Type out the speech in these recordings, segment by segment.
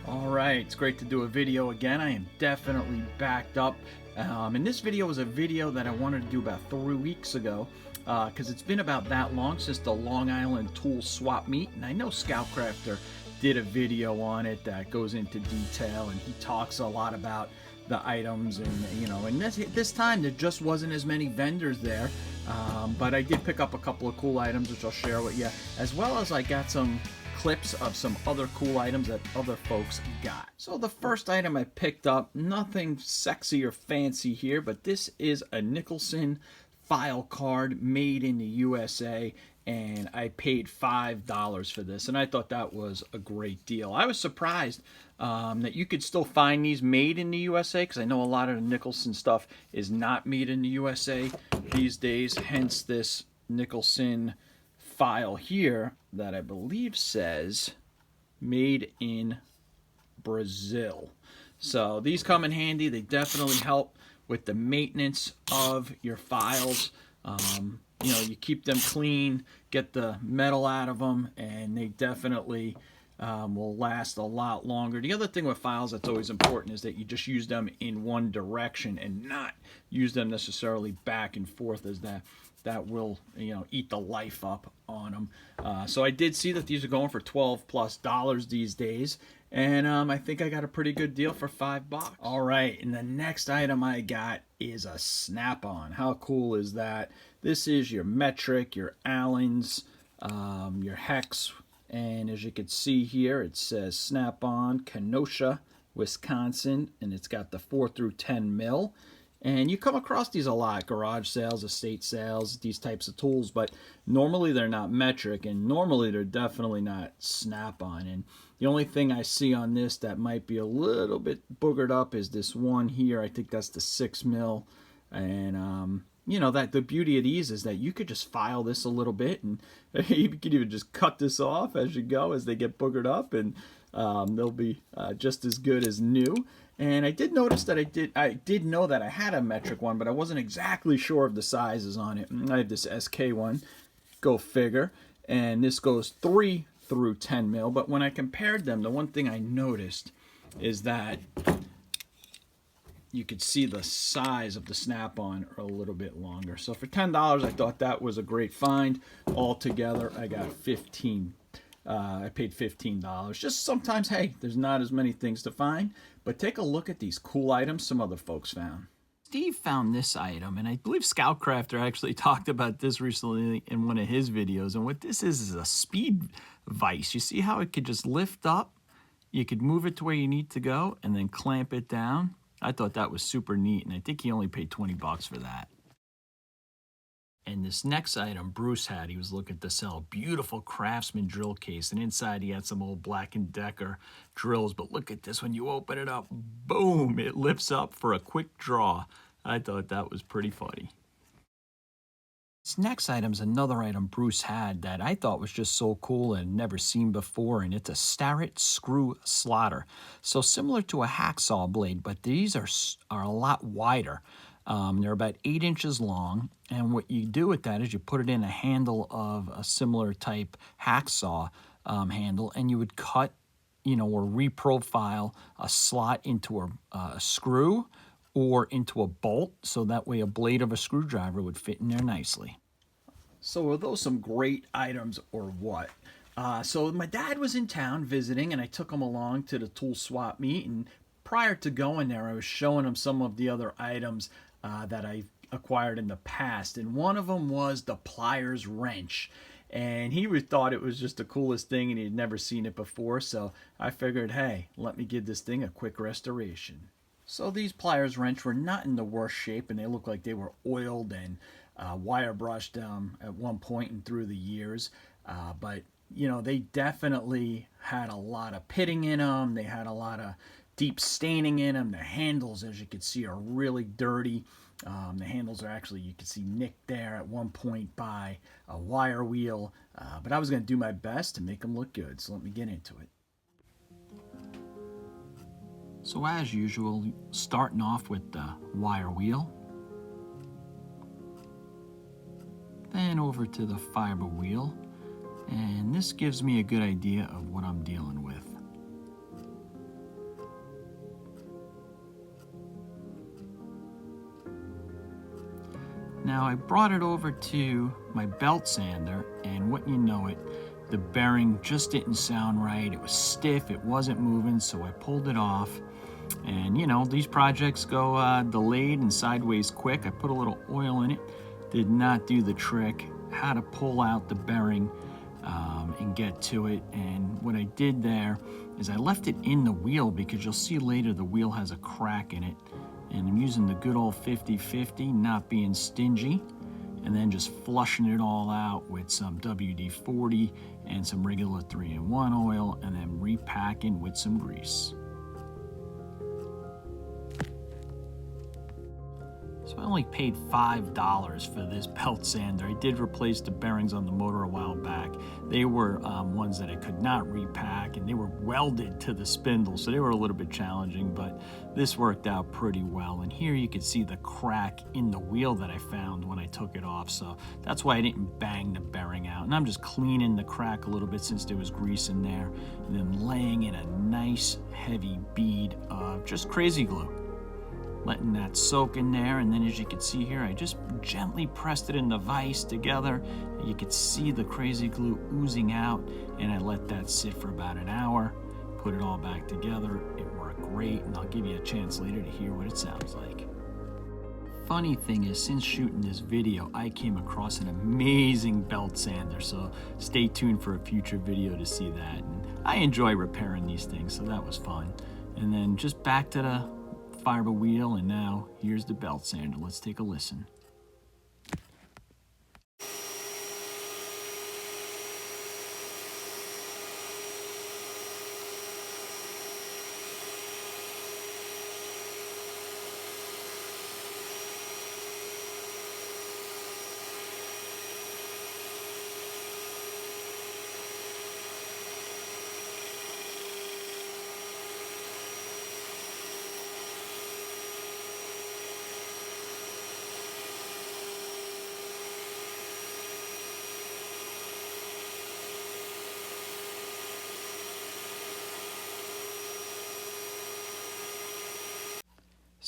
All right, it's great to do a video again. I am definitely backed up. And this video was a video that I wanted to do about 3 weeks ago because it's been about that long since the Long Island tool swap meet. And I know Scoutcrafter did a video on it that goes into detail, and he talks a lot about the items. And and this time there just wasn't as many vendors there, but I did pick up a couple of cool items which I'll share with you, as well as I got some clips of some other cool items that other folks got. So the first item I picked up, nothing sexy or fancy here, but this is a Nicholson file card made in the USA, and I paid $5 for this, and I thought that was a great deal. I was surprised that you could still find these made in the USA, because I know a lot of the Nicholson stuff is not made in the USA these days, hence this Nicholson file here that I believe says made in Brazil. So these come in handy. They definitely help with the maintenance of your files. You keep them clean, get the metal out of them, and they definitely will last a lot longer. The other thing with files that's always important is that you just use them in one direction and not use them necessarily back and forth, as that will eat the life up on them. So I did see that these are going for $12+ these days, and I think I got a pretty good deal for $5. All right, and the next item I got is a snap-on. How cool is that? This is your metric, your Allens, your hex, and as you can see here, it says snap-on Kenosha, Wisconsin, and it's got the 4 through 10 mil. And you come across these a lot, garage sales, estate sales, these types of tools, but normally they're not metric, and normally they're definitely not snap-on. And the only thing I see on this that might be a little bit boogered up is this one here. I think that's the 6 mil. And that the beauty of these is that you could just file this a little bit, and you could even just cut this off as you go as they get boogered up, and they'll be just as good as new. And I did notice that I did know that I had a metric one, but I wasn't exactly sure of the sizes on it. I have this SK one, go figure, and this goes 3 through 10 mil. But when I compared them, the one thing I noticed is that you could see the size of the snap-on are a little bit longer. So for $10, I thought that was a great find. Altogether, I got 15. I paid $15. Just sometimes, hey, there's not as many things to find, but take a look at these cool items some other folks found. Steve found this item, and I believe Scoutcrafter actually talked about this recently in one of his videos. And what this is a speed vise. You see how it could just lift up? You could move it to where you need to go and then clamp it down. I thought that was super neat, and I think he only paid $20 for that. And this next item Bruce had, he was looking to sell a beautiful Craftsman drill case, and inside he had some old Black & Decker drills. But look at this, when you open it up, boom, it lifts up for a quick draw. I thought that was pretty funny. This next item is another item Bruce had that I thought was just so cool and never seen before, and it's a Starrett screw slotter. So similar to a hacksaw blade, but these are a lot wider. They're about 8 inches long, and what you do with that is you put it in a handle of a similar type hacksaw handle, and you would cut, or reprofile a slot into a screw or into a bolt, so that way a blade of a screwdriver would fit in there nicely. So are those some great items or what? So my dad was in town visiting, and I took him along to the tool swap meet, and prior to going there, I was showing him some of the other items that I acquired in the past, and one of them was the Plierwrench, and he thought it was just the coolest thing, and he'd never seen it before. So I figured, hey, let me give this thing a quick restoration. So these Plierwrench were not in the worst shape, and they looked like they were oiled and wire brushed at one point and through the years, but they definitely had a lot of pitting in them. They had a lot of deep staining in them. The handles, as you can see, are really dirty. The handles are actually, you can see, nicked there at one point by a wire wheel, but I was going to do my best to make them look good, so let me get into it. So as usual, starting off with the wire wheel, then over to the fiber wheel, and this gives me a good idea of what I'm dealing with. Now I brought it over to my belt sander, and wouldn't you know it, the bearing just didn't sound right. It was stiff, it wasn't moving, so I pulled it off. And you know, these projects go delayed and sideways quick. I put a little oil in it, did not do the trick. How to pull out the bearing and get to it. And what I did there is I left it in the wheel, because you'll see later the wheel has a crack in it. And I'm using the good old 50-50, not being stingy, and then just flushing it all out with some WD-40 and some regular 3-in-1 oil, and then repacking with some grease. So I only paid $5 for this belt sander. I did replace the bearings on the motor a while back. They were ones that I could not repack, and they were welded to the spindle, so they were a little bit challenging, but this worked out pretty well. And here you can see the crack in the wheel that I found when I took it off, so that's why I didn't bang the bearing out. And I'm just cleaning the crack a little bit since there was grease in there, and then laying in a nice heavy bead of just crazy glue. Letting that soak in there, and then as you can see here, I just gently pressed it in the vise together. You could see the crazy glue oozing out, and I let that sit for about an hour, put it all back together. It worked great, and I'll give you a chance later to hear what it sounds like. Funny thing is, since shooting this video, I came across an amazing belt sander, so stay tuned for a future video to see that. And I enjoy repairing these things, so that was fun. And then just back to the fiber wheel, and now here's the belt sander. Let's take a listen.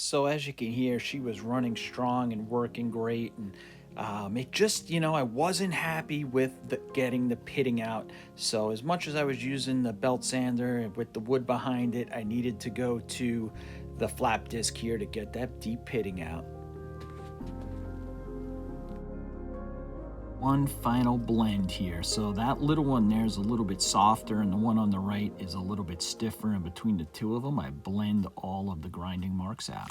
So as you can hear, she was running strong and working great, and it just, you know, I wasn't happy with getting the pitting out. So as much as I was using the belt sander with the wood behind it, I needed to go to the flap disc here to get that deep pitting out. One final blend here. So that little one there is a little bit softer, and the one on the right is a little bit stiffer, and between the two of them I blend all of the grinding marks out.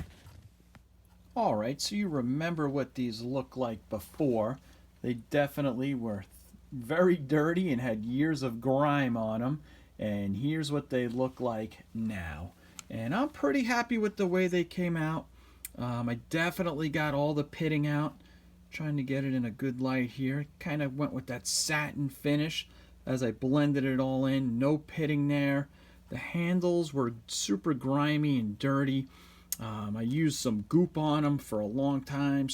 Alright, so you remember what these looked like before. They definitely were very dirty and had years of grime on them, and here's what they look like now. And I'm pretty happy with the way they came out. I definitely got all the pitting out. Trying to get it in a good light here. Kind of went with that satin finish as I blended it all in. No pitting there. The handles were super grimy and dirty. I used some goop on them for a long time.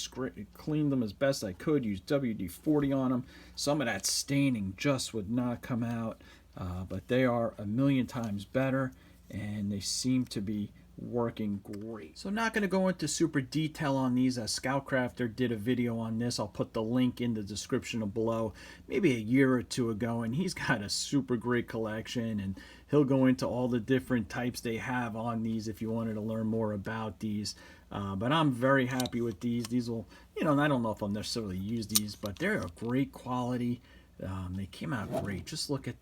Cleaned them as best I could. Used WD-40 on them. Some of that staining just would not come out. But they are a million times better, and they seem to be working great. So I'm not going to go into super detail on these. Scoutcrafter did a video on this. I'll put the link in the description below, maybe a year or two ago, and he's got a super great collection, and he'll go into all the different types they have on these if you wanted to learn more about these. But I'm very happy with these. These will, you know, I don't know if I'll necessarily use these, but they're a great quality. They came out great. Just look at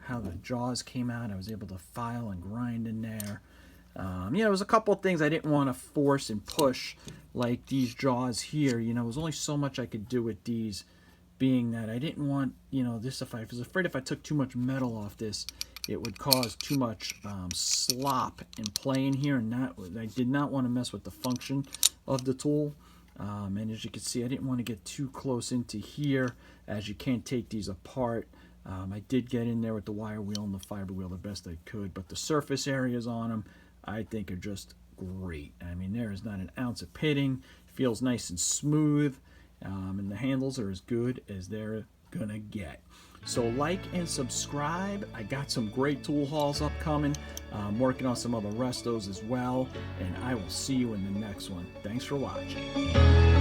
how the jaws came out. I was able to file and grind in there. You know, there was a couple of things I didn't want to force and push, like these jaws here. You know, there was only so much I could do with these, being that I didn't want, you know, this, I was afraid if I took too much metal off this, it would cause too much slop and play in here, and I did not want to mess with the function of the tool. And as you can see, I didn't want to get too close into here, as you can't take these apart. I did get in there with the wire wheel and the fiber wheel the best I could, but the surface areas on them I think are just great. I mean, there is not an ounce of pitting. Feels nice and smooth, and the handles are as good as they're gonna get. So like and subscribe. I got some great tool hauls upcoming. I'm working on some other restos as well, and I will see you in the next one. Thanks for watching.